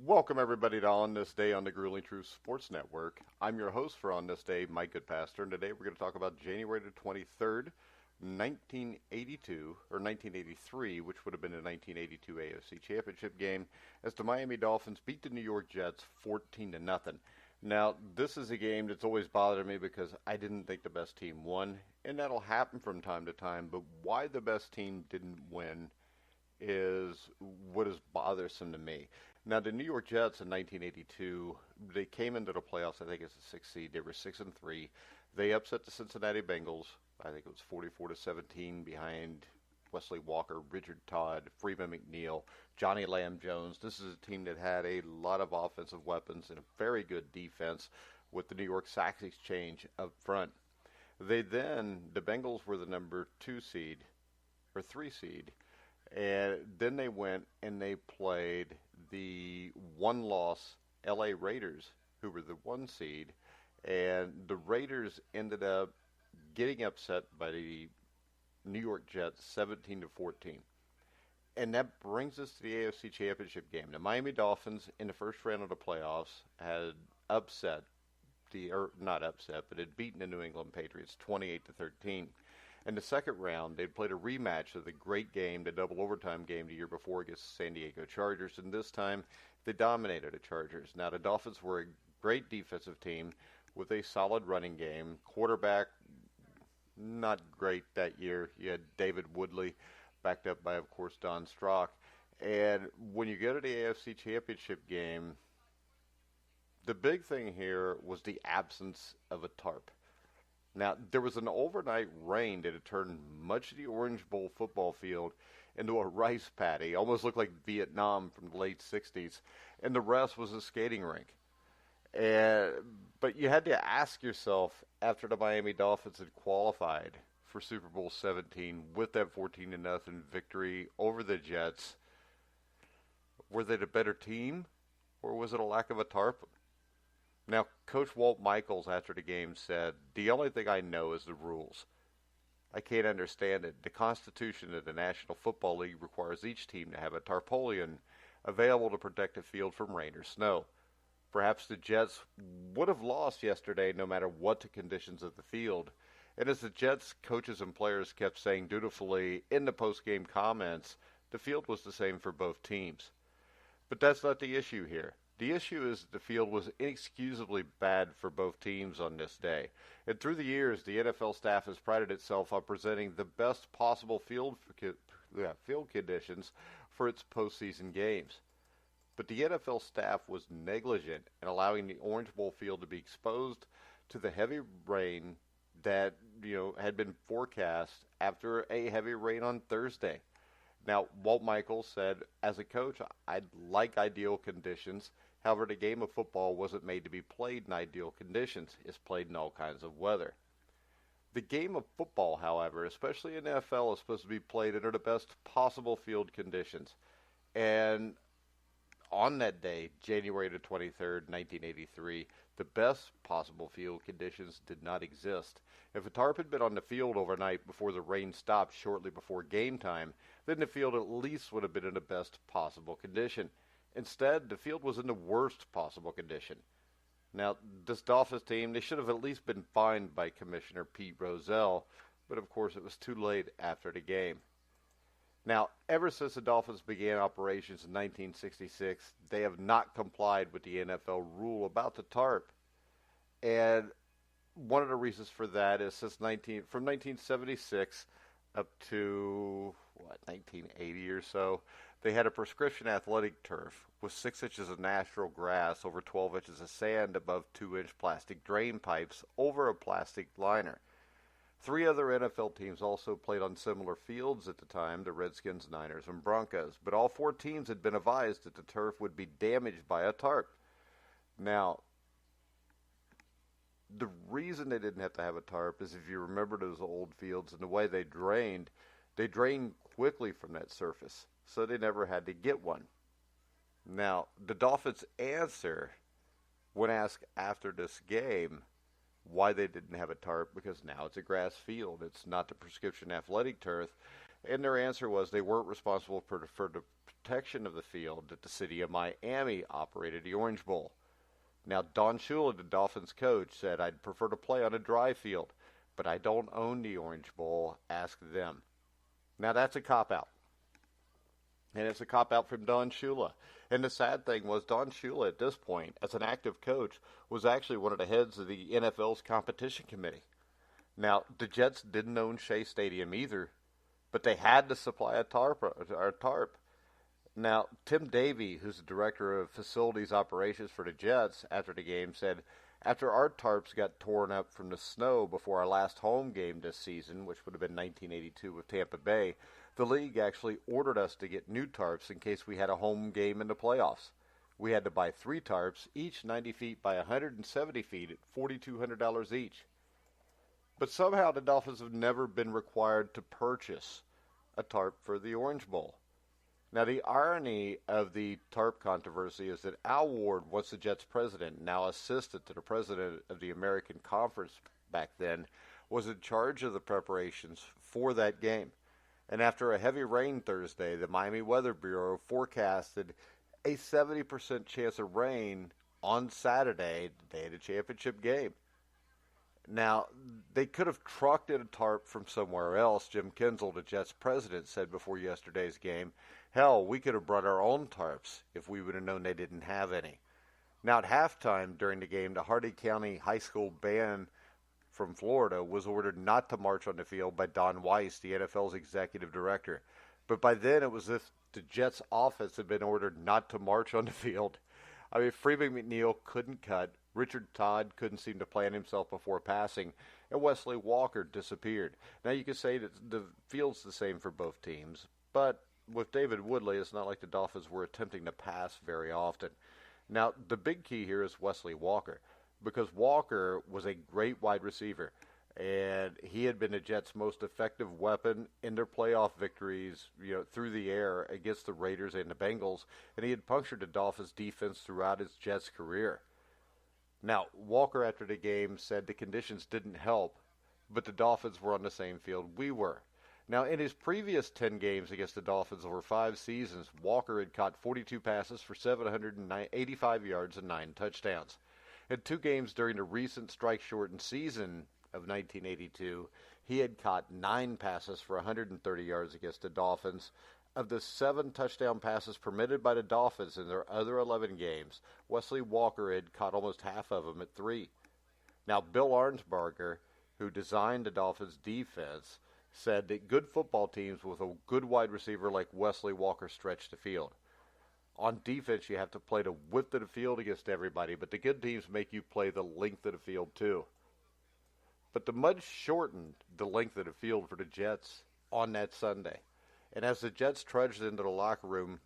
Welcome, everybody, to On This Day on the Grueling Truth Sports Network. I'm your host for On This Day, Mike Goodpaster, and today we're going to talk about January the 23rd, 1982, or 1983, which would have been the 1982 AFC Championship game, as the Miami Dolphins beat the New York Jets 14-0. Now, this is a game that's always bothered me because I didn't think the best team won, and that'll happen from time to time, but why the best team didn't win is what is bothersome to me. Now, the New York Jets in 1982, they came into the playoffs, I think it's a 6th seed. They were 6-3. They upset the Cincinnati Bengals. I think it was 44-17 behind Wesley Walker, Richard Todd, Freeman McNeil, Johnny Lamb Jones. This is a team that had a lot of offensive weapons and a very good defense with the New York Sax Exchange up front. The Bengals were the number 2 seed, or 3 seed, and then they went and they played the one-loss LA Raiders, who were the 1 seed, and the Raiders ended up getting upset by the New York Jets 17-14. And that brings us to the AFC Championship game. The Miami Dolphins in the first round of the playoffs had had beaten the New England Patriots 28-13. In the second round, they'd played a rematch of the great game, the double overtime game the year before against the San Diego Chargers, and this time they dominated the Chargers. Now, the Dolphins were a great defensive team with a solid running game. Quarterback, not great that year. You had David Woodley, backed up by, of course, Don Strock. And when you go to the AFC Championship game, the big thing here was the absence of a tarp. Now, there was an overnight rain that had turned much of the Orange Bowl football field into a rice paddy. Almost looked like Vietnam from the late 60s. And the rest was a skating rink. But you had to ask yourself, after the Miami Dolphins had qualified for Super Bowl XVII with that 14-0 victory over the Jets, were they the better team, or was it a lack of a tarp? Now, Coach Walt Michaels, after the game, said, "The only thing I know is the rules. I can't understand it. The Constitution of the National Football League requires each team to have a tarpaulin available to protect the field from rain or snow. Perhaps the Jets would have lost yesterday no matter what the conditions of the field." And as the Jets coaches and players kept saying dutifully in the post-game comments, the field was the same for both teams. But that's not the issue here. The issue is that the field was inexcusably bad for both teams on this day. And through the years, the NFL staff has prided itself on presenting the best possible field conditions for its postseason games. But the NFL staff was negligent in allowing the Orange Bowl field to be exposed to the heavy rain that had been forecast after a heavy rain on Thursday. Now, Walt Michaels said, "As a coach, I'd like ideal conditions. However, the game of football wasn't made to be played in ideal conditions. It's played in all kinds of weather." The game of football, however, especially in the NFL, is supposed to be played under the best possible field conditions. And on that day, January the 23rd, 1983, the best possible field conditions did not exist. If a tarp had been on the field overnight before the rain stopped shortly before game time, then the field at least would have been in the best possible condition. Instead, the field was in the worst possible condition. Now, this Dolphins team, they should have at least been fined by Commissioner Pete Rozelle, but of course it was too late after the game. Now, ever since the Dolphins began operations in 1966, they have not complied with the NFL rule about the tarp. And one of the reasons for that is from 1976 up to 1980 or so, they had a prescription athletic turf with 6 inches of natural grass over 12 inches of sand above 2-inch plastic drain pipes over a plastic liner. 3 other NFL teams also played on similar fields at the time, the Redskins, Niners, and Broncos. But all 4 teams had been advised that the turf would be damaged by a tarp. Now, the reason they didn't have to have a tarp is if you remember those old fields and the way they drained quickly from that surface, so they never had to get one. Now, the Dolphins' answer, when asked after this game why they didn't have a tarp, because now it's a grass field, it's not the prescription athletic turf, And their answer was they weren't responsible for the protection of the field, that the city of Miami operated the Orange Bowl. Now, Don Shula, the Dolphins coach, said, I'd prefer to play on a dry field, but I don't own the Orange Bowl. Ask them. Now, that's a cop-out. And it's a cop-out from Don Shula. And the sad thing was Don Shula, at this point, as an active coach, was actually one of the heads of the NFL's competition committee. Now, the Jets didn't own Shea Stadium either, but they had to supply a tarp. Now, Tim Davey, who's the director of facilities operations for the Jets, after the game said, after our tarps got torn up from the snow before our last home game this season, which would have been 1982 with Tampa Bay, the league actually ordered us to get new tarps in case we had a home game in the playoffs. We had to buy 3 tarps, each 90 feet by 170 feet at $4,200 each. But somehow the Dolphins have never been required to purchase a tarp for the Orange Bowl. Now, the irony of the tarp controversy is that Al Ward, once the Jets president, now assistant to the president of the American Conference back then, was in charge of the preparations for that game. And after a heavy rain Thursday, the Miami Weather Bureau forecasted a 70% chance of rain on Saturday, the day of the championship game. Now, they could have trucked in a tarp from somewhere else, Jim Kinzel, the Jets president, said before yesterday's game. Hell, we could have brought our own tarps if we would have known they didn't have any. Now, at halftime during the game, the Hardee County High School band from Florida was ordered not to march on the field by Don Weiss, the NFL's executive director. But by then, it was as if the Jets' office had been ordered not to march on the field. I mean, Freeman McNeil couldn't cut, Richard Todd couldn't seem to plan himself before passing, and Wesley Walker disappeared. Now, you could say that the field's the same for both teams, but with David Woodley, it's not like the Dolphins were attempting to pass very often. Now, the big key here is Wesley Walker, because Walker was a great wide receiver, and he had been the Jets' most effective weapon in their playoff victories, through the air against the Raiders and the Bengals, and he had punctured the Dolphins' defense throughout his Jets' career. Now, Walker, after the game, said the conditions didn't help, but the Dolphins were on the same field we were. Now, in his previous 10 games against the Dolphins over 5 seasons, Walker had caught 42 passes for 785 yards and 9 touchdowns. In 2 games during the recent strike-shortened season of 1982, he had caught 9 passes for 130 yards against the Dolphins. Of the 7 touchdown passes permitted by the Dolphins in their other 11 games, Wesley Walker had caught almost half of them at 3. Now, Bill Arnsparger, who designed the Dolphins' defense, said that good football teams with a good wide receiver like Wesley Walker stretch the field. On defense, you have to play the width of the field against everybody, but the good teams make you play the length of the field too. But the mud shortened the length of the field for the Jets on that Sunday. And as the Jets trudged into the locker room,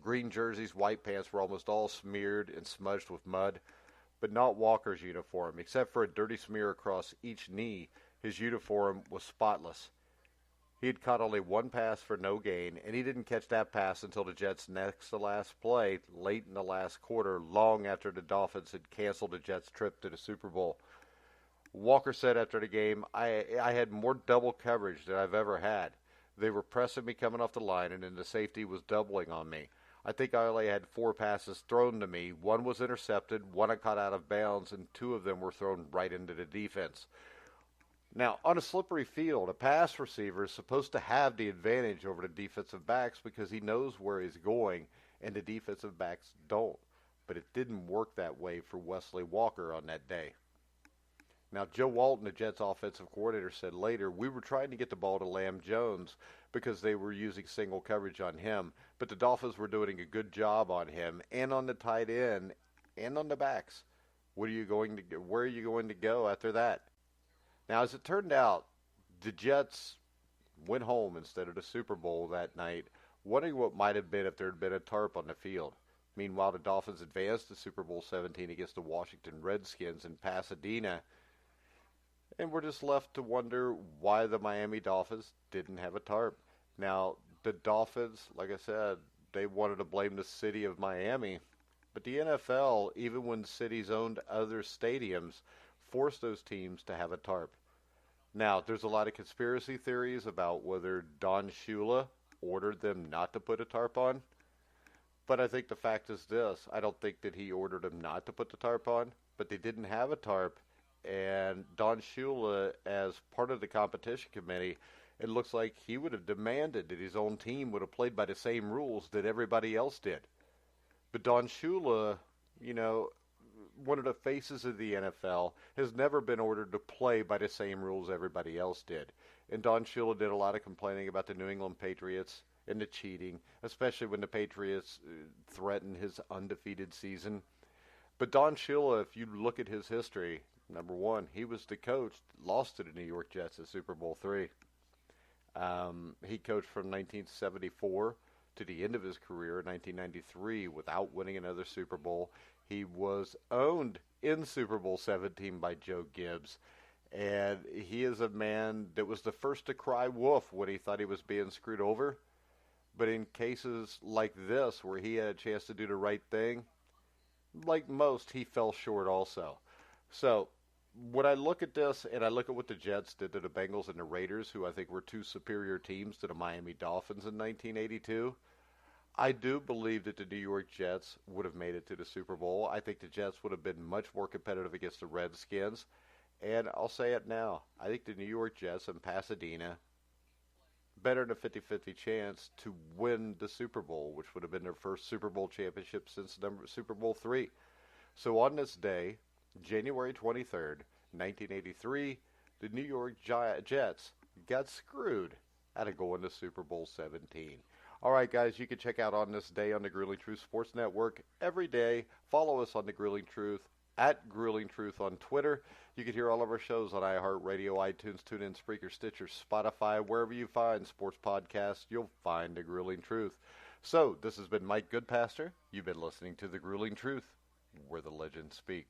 green jerseys, white pants were almost all smeared and smudged with mud, but not Walker's uniform. Except for a dirty smear across each knee, his uniform was spotless. He had caught only 1 pass for no gain, and he didn't catch that pass until the Jets' next-to-last play, late in the last quarter, long after the Dolphins had canceled the Jets' trip to the Super Bowl. Walker said after the game, I had more double coverage than I've ever had. They were pressing me coming off the line, and then the safety was doubling on me. I think I only had 4 passes thrown to me. 1 was intercepted, 1 I caught out of bounds, and 2 of them were thrown right into the defense. Now, on a slippery field, a pass receiver is supposed to have the advantage over the defensive backs because he knows where he's going, and the defensive backs don't. But it didn't work that way for Wesley Walker on that day. Now, Joe Walton, the Jets' offensive coordinator, said later, we were trying to get the ball to Lamb Jones because they were using single coverage on him, but the Dolphins were doing a good job on him and on the tight end and on the backs. Where are you going to go after that? Now, as it turned out, the Jets went home instead of the Super Bowl that night, wondering what might have been if there had been a tarp on the field. Meanwhile, the Dolphins advanced to Super Bowl XVII against the Washington Redskins in Pasadena, and we're just left to wonder why the Miami Dolphins didn't have a tarp. Now, the Dolphins, like I said, they wanted to blame the city of Miami, but the NFL, even when cities owned other stadiums, forced those teams to have a tarp. Now, there's a lot of conspiracy theories about whether Don Shula ordered them not to put a tarp on. But I think the fact is this. I don't think that he ordered them not to put the tarp on, but they didn't have a tarp. And Don Shula, as part of the competition committee, it looks like he would have demanded that his own team would have played by the same rules that everybody else did. But Don Shula, one of the faces of the NFL, has never been ordered to play by the same rules everybody else did. And Don Shula did a lot of complaining about the New England Patriots and the cheating, especially when the Patriots threatened his undefeated season. But Don Shula, if you look at his history, number one, he was the coach that lost to the New York Jets at Super Bowl XVII. He coached from 1974 to the end of his career in 1993 without winning another Super Bowl. He was owned in Super Bowl XVII by Joe Gibbs. And he is a man that was the first to cry wolf when he thought he was being screwed over. But in cases like this, where he had a chance to do the right thing, like most, he fell short also. So, when I look at this, and I look at what the Jets did to the Bengals and the Raiders, who I think were two superior teams to the Miami Dolphins in 1982, I do believe that the New York Jets would have made it to the Super Bowl. I think the Jets would have been much more competitive against the Redskins. And I'll say it now. I think the New York Jets in Pasadena better than a 50-50 chance to win the Super Bowl, which would have been their first Super Bowl championship since Super Bowl III. So on this day, January 23rd, 1983, the New York Jets got screwed out of going to Super Bowl XVII. All right, guys, you can check out On This Day on the Grueling Truth Sports Network every day. Follow us on the Grueling Truth, at Grueling Truth on Twitter. You can hear all of our shows on iHeartRadio, iTunes, TuneIn, Spreaker, Stitcher, Spotify. Wherever you find sports podcasts, you'll find The Grueling Truth. So, this has been Mike Goodpaster. You've been listening to The Grueling Truth, where the legends speak.